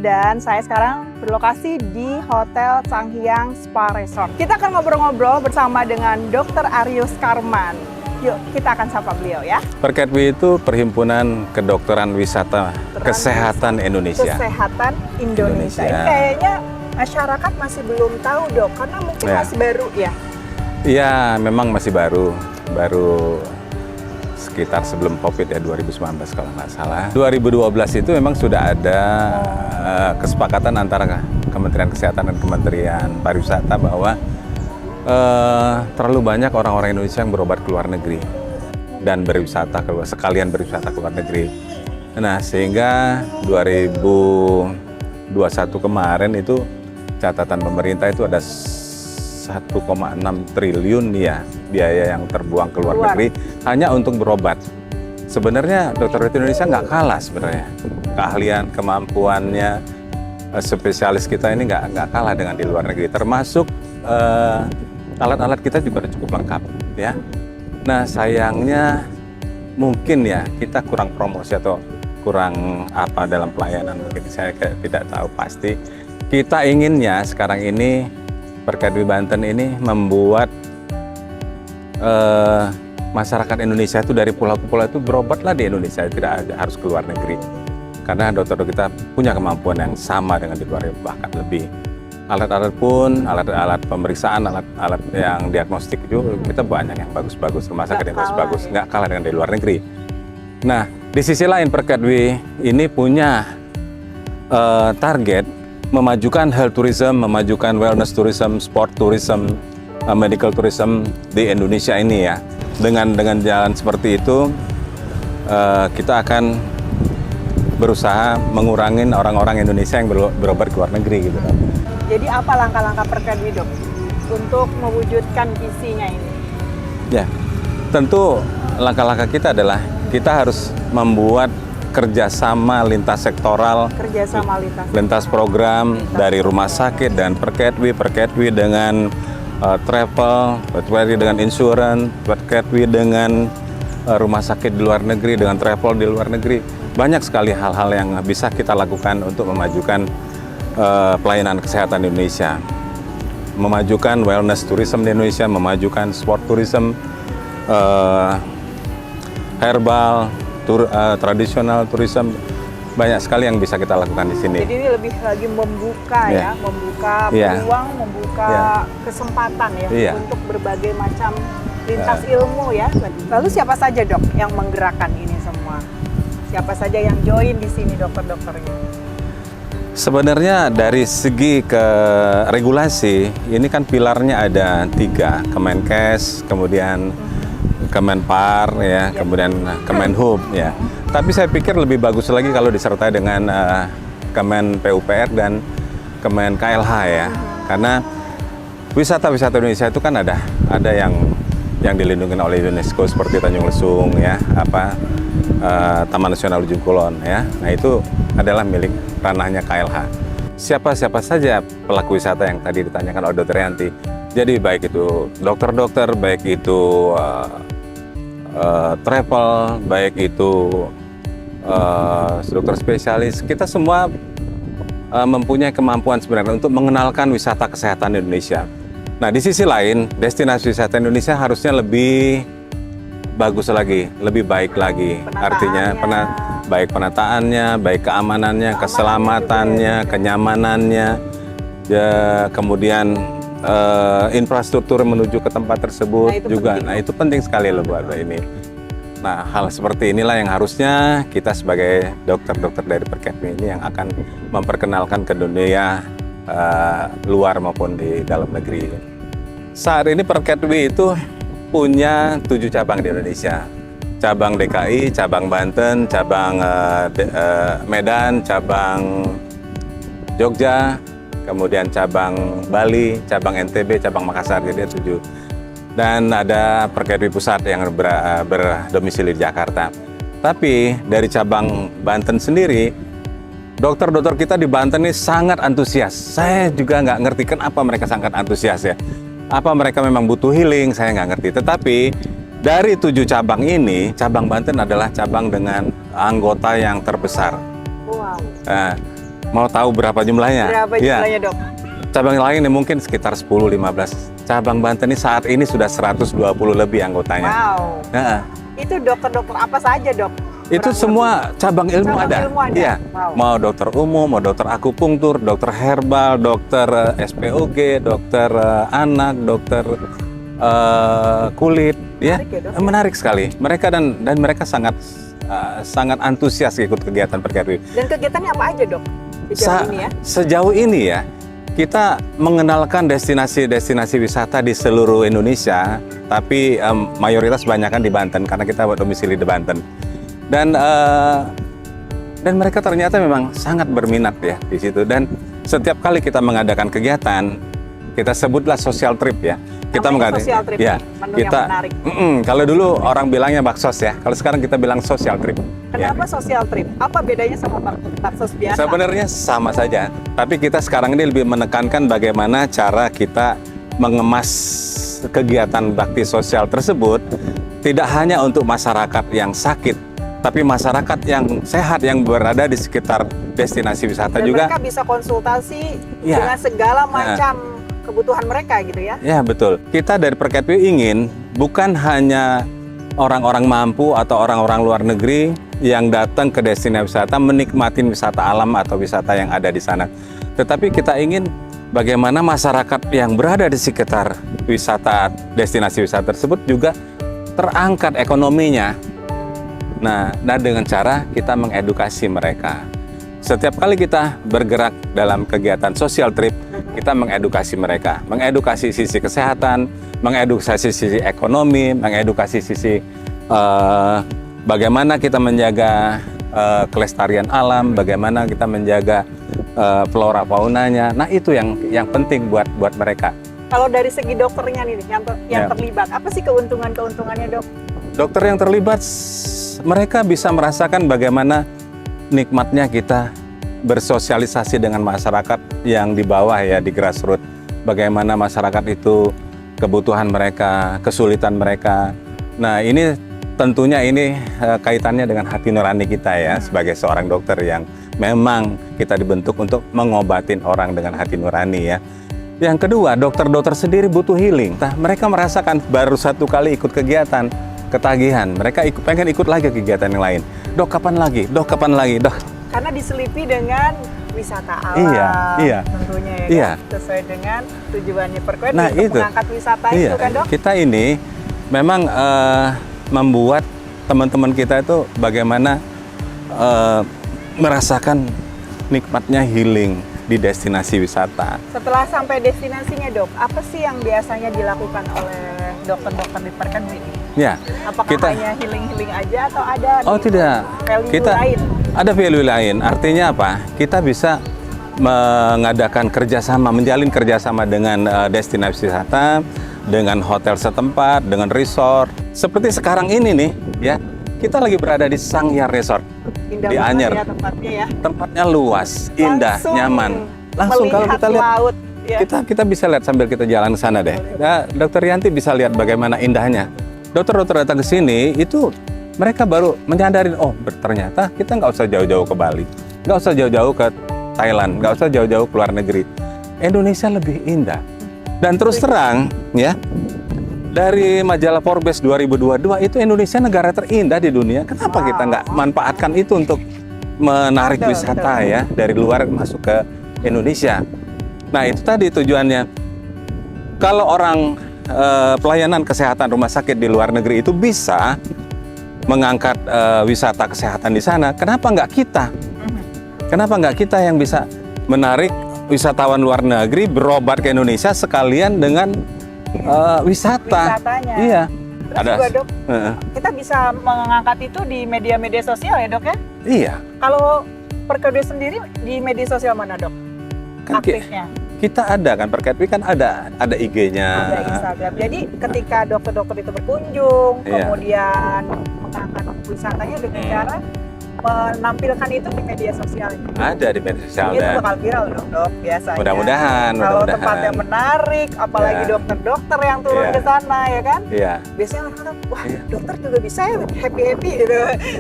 dan saya sekarang berlokasi di Hotel Sanghyang Spa Resort. Kita akan ngobrol-ngobrol bersama dengan Dr. Aryus Karman. Yuk, kita akan sapa beliau ya. Perkedwi itu Perhimpunan Kedokteran Wisata Kesehatan Indonesia. Kesehatan Indonesia. Ini kayaknya masyarakat masih belum tahu dok, karena mungkin masih baru ya. Iya, memang masih baru sekitar sebelum COVID ya, 2019 kalau nggak salah. 2012 itu memang sudah ada kesepakatan antara Kementerian Kesehatan dan Kementerian Pariwisata bahwa terlalu banyak orang-orang Indonesia yang berobat ke luar negeri dan berwisata sekalian berwisata ke luar negeri. Nah, sehingga 2021 kemarin itu catatan pemerintah itu ada 1,6 triliun ya biaya yang terbuang ke luar negeri hanya untuk berobat. Sebenarnya dokter Indonesia nggak kalah sebenarnya. Keahlian, kemampuannya, spesialis kita ini nggak kalah dengan di luar negeri. Termasuk alat-alat kita juga cukup lengkap ya. Nah sayangnya mungkin ya kita kurang promosi atau kurang apa dalam pelayanan, mungkin saya tidak tahu pasti. Kita inginnya sekarang ini Perkedwi Banten ini membuat masyarakat Indonesia itu dari pulau ke pulau itu berobatlah di Indonesia, tidak harus ke luar negeri. Karena dokter kita punya kemampuan yang sama dengan di luar, bahkan lebih. Alat-alat pun, alat-alat pemeriksaan, alat yang diagnostik juga kita banyak yang bagus-bagus, rumah sakit yang bagus-bagus, nggak kalah dengan di luar negeri. Nah, di sisi lain Perkedwi ini punya target memajukan health tourism, memajukan wellness tourism, sport tourism, medical tourism di Indonesia ini ya. Dengan jalan seperti itu, kita akan berusaha mengurangi orang-orang Indonesia yang berobat ke luar negeri gitu. Jadi apa langkah-langkah Perkedwi dok untuk mewujudkan visinya ini? Ya, tentu langkah-langkah kita adalah kita harus membuat kerjasama lintas sektoral, lintas program dari rumah sakit dan Perkedwi dengan travel, Perkedwi dengan insurance, Perkedwi dengan rumah sakit di luar negeri, dengan travel di luar negeri. Banyak sekali hal-hal yang bisa kita lakukan untuk memajukan pelayanan kesehatan Indonesia, memajukan wellness tourism di Indonesia, memajukan sport tourism, herbal, tradisional tourism, banyak sekali yang bisa kita lakukan di sini. Jadi ini lebih lagi membuka membuka peluang, membuka kesempatan ya untuk berbagai macam lintas ilmu ya. Lalu siapa saja dok yang menggerakkan ini semua? Siapa saja yang join di sini dokter-dokternya? Sebenarnya dari segi ke regulasi, ini kan pilarnya ada 3, Kemenkes, kemudian Kemenpar ya, kemudian Kemenhub ya. Tapi saya pikir lebih bagus lagi kalau disertai dengan Kemen PUPR dan Kemen KLH ya. Karena wisata-wisata Indonesia itu kan ada yang dilindungi oleh UNESCO seperti Tanjung Lesung ya, Taman Nasional Ujung Kulon ya. Nah, itu adalah milik ranahnya KLH. Siapa saja pelaku wisata yang tadi ditanyakan oleh Dr. Yanti. Jadi baik itu dokter-dokter, baik itu travel, baik itu dokter spesialis, kita semua mempunyai kemampuan sebenarnya untuk mengenalkan wisata kesehatan Indonesia. Nah, di sisi lain, destinasi wisata Indonesia harusnya lebih bagus lagi, lebih baik lagi. Artinya baik penataannya, baik keamanannya, keselamatannya, kenyamanannya, kemudian infrastruktur menuju ke tempat tersebut juga. Nah, itu penting sekali loh buat ini. Nah, hal seperti inilah yang harusnya kita sebagai dokter-dokter dari Perkedwi ini yang akan memperkenalkan ke dunia luar maupun di dalam negeri. Saat ini Perkedwi itu punya 7 cabang di Indonesia. Cabang DKI, cabang Banten, cabang Medan, cabang Jogja, kemudian cabang Bali, cabang NTB, cabang Makassar, jadi 7. Dan ada Perkedwi Pusat yang berdomisili di Jakarta. Tapi dari cabang Banten sendiri, dokter-dokter kita di Banten ini sangat antusias. Saya juga nggak ngerti kenapa mereka sangat antusias ya. Apa mereka memang butuh healing, saya nggak ngerti. Tetapi dari 7 cabang ini, cabang Banten adalah cabang dengan anggota yang terbesar. Wow. Nah, Mau tahu berapa jumlahnya? Berapa jumlahnya, Dok? Cabang lain ini mungkin sekitar 10-15. Cabang Banten ini saat ini sudah 120 lebih anggotanya. Wow. Nah, itu dokter-dokter apa saja, Dok? itu semua cabang ilmu ada. Iya. Wow. Mau dokter umum, mau dokter akupunktur, dokter herbal, dokter SPOG, dokter anak, dokter kulit, ya. Menarik ya, Dok? Menarik sekali. Mereka dan mereka sangat antusias ikut kegiatan PerKetwi. Dan kegiatannya apa aja, Dok? Sejauh ini ya? Sejauh ini ya, kita mengenalkan destinasi-destinasi wisata di seluruh Indonesia, tapi mayoritas banyakkan di Banten karena kita domisili di Banten. Dan mereka ternyata memang sangat berminat ya di situ. Dan setiap kali kita mengadakan kegiatan, kita sebutlah social trip ya. Kita mengadakan social trip, ya. menu Kita yang menarik. Kalau dulu orang bilangnya baksos ya. Kalau sekarang kita bilang social trip. Kenapa social trip? Apa bedanya sama baksos biasa? Sebenarnya sama saja, tapi kita sekarang ini lebih menekankan bagaimana cara kita mengemas kegiatan bakti sosial tersebut tidak hanya untuk masyarakat yang sakit, tapi masyarakat yang sehat yang berada di sekitar destinasi wisata. Dan juga mereka bisa konsultasi dengan segala macam kebutuhan mereka gitu ya? Ya, betul. Kita dari PerKetwi ingin bukan hanya orang-orang mampu atau orang-orang luar negeri yang datang ke destinasi wisata menikmati wisata alam atau wisata yang ada di sana. Tetapi kita ingin bagaimana masyarakat yang berada di sekitar wisata destinasi wisata tersebut juga terangkat ekonominya. Nah, dengan cara kita mengedukasi mereka. Setiap kali kita bergerak dalam kegiatan social trip, kita mengedukasi mereka, mengedukasi sisi kesehatan, mengedukasi sisi ekonomi, mengedukasi sisi bagaimana kita menjaga kelestarian alam, bagaimana kita menjaga flora faunanya. Nah, itu yang penting buat mereka. Kalau dari segi dokternya nih yang terlibat, apa sih keuntungannya, Dok? Dokter yang terlibat, mereka bisa merasakan bagaimana nikmatnya kita bersosialisasi dengan masyarakat yang di bawah ya, di grassroots. Bagaimana masyarakat itu kebutuhan mereka, kesulitan mereka. Nah, ini tentunya kaitannya dengan hati nurani kita ya, sebagai seorang dokter yang memang kita dibentuk untuk mengobatin orang dengan hati nurani ya. Yang kedua, dokter-dokter sendiri butuh healing. Nah, mereka merasakan baru satu kali ikut kegiatan, ketagihan. Mereka pengen ikut lagi kegiatan yang lain. Dok, kapan lagi? Dok, kapan lagi? Dok. Karena diselipi dengan wisata alam, iya. tentunya ya, iya. Sesuai dengan tujuannya PerKetwi untuk mengangkat wisata itu kan, Dok? Kita ini memang membuat teman-teman kita itu bagaimana merasakan nikmatnya healing di destinasi wisata. Setelah sampai destinasinya, Dok, apa sih yang biasanya dilakukan oleh dokter-dokter di PerKetwi ini? Ya, apakah hanya healing-healing aja atau ada tidak. Value lain? Ada value lain. Artinya apa? Kita bisa mengadakan kerjasama, menjalin kerjasama dengan destinasi wisata, dengan hotel setempat, dengan resort. Seperti sekarang ini nih, ya, kita lagi berada di Sanghyar Resort indah di Anyer. Ya, tempatnya ya. Tempatnya luas, indah, nyaman. Langsung kalau kita lihat laut, ya. kita bisa lihat sambil kita jalan ke sana deh. Nah, Dokter Yanti bisa lihat bagaimana indahnya. Dokter-dokter datang ke sini itu mereka baru menyadari, oh ternyata kita nggak usah jauh-jauh ke Bali, nggak usah jauh-jauh ke Thailand, nggak usah jauh-jauh ke luar negeri. Indonesia lebih indah. Dan terus terang ya, dari majalah Forbes 2022 itu Indonesia negara terindah di dunia. Kenapa kita nggak manfaatkan itu untuk menarik wisata ya dari luar masuk ke Indonesia? Nah, itu tadi tujuannya. Kalau orang pelayanan kesehatan rumah sakit di luar negeri itu bisa mengangkat wisata kesehatan di sana, kenapa nggak kita? Kenapa nggak kita yang bisa menarik wisatawan luar negeri berobat ke Indonesia sekalian dengan wisatanya? Iya. Terus juga, Dok, kita bisa mengangkat itu di media-media sosial ya, Dok ya? Iya. Kalau PerKetwi sendiri di media sosial mana, Dok? Kan aktifnya? Kita ada kan, PerKetwi kan ada IG-nya. Ada Instagram. Jadi ketika dokter-dokter itu berkunjung, kemudian mengangkat wisatanya dengan cara menampilkan itu di media sosial? Ada di media sosial. Itu bakal viral dong, Dok, biasanya. Mudah-mudahan. Kalau tempatnya menarik, apalagi dokter-dokter yang turun ke sana, ya kan? Iya. Biasanya orang-orang, wah dokter juga bisa ya happy-happy gitu.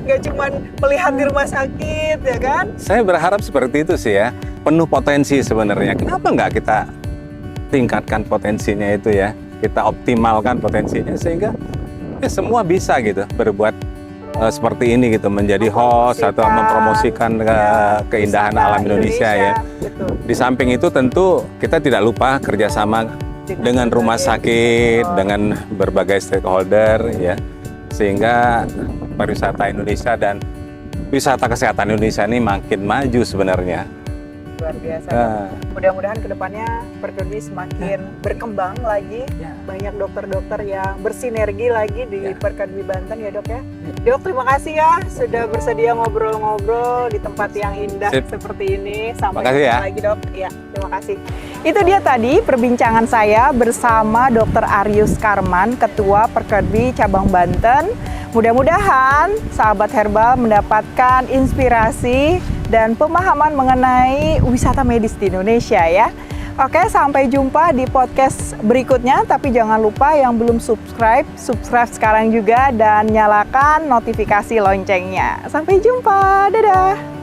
Nggak cuma melihat di rumah sakit, ya kan? Saya berharap seperti itu sih ya. Penuh potensi sebenarnya. Kenapa nggak kita tingkatkan potensinya itu ya? Kita optimalkan potensinya sehingga ya semua bisa gitu berbuat seperti ini gitu, menjadi host atau mempromosikan keindahan alam Indonesia ya. Betul. Di samping itu tentu kita tidak lupa kerjasama dengan rumah sakit, dengan berbagai stakeholder ya, sehingga pariwisata Indonesia dan wisata kesehatan Indonesia ini makin maju sebenarnya. Luar biasa. Mudah-mudahan kedepannya Perkedwi semakin berkembang lagi, banyak dokter-dokter yang bersinergi lagi di Perkedwi Banten ya Dok ya. Dok, terima kasih ya sudah bersedia ngobrol-ngobrol di tempat yang indah seperti ini. Sampai jumpa lagi Dok. Ya, terima kasih. Itu dia tadi perbincangan saya bersama Dr. Aryus Karman, Ketua Perkedwi Cabang Banten. Mudah-mudahan sahabat herbal mendapatkan inspirasi dan pemahaman mengenai wisata medis di Indonesia ya. Oke, sampai jumpa di podcast berikutnya. Tapi jangan lupa yang belum subscribe sekarang juga dan nyalakan notifikasi loncengnya. Sampai jumpa, dadah!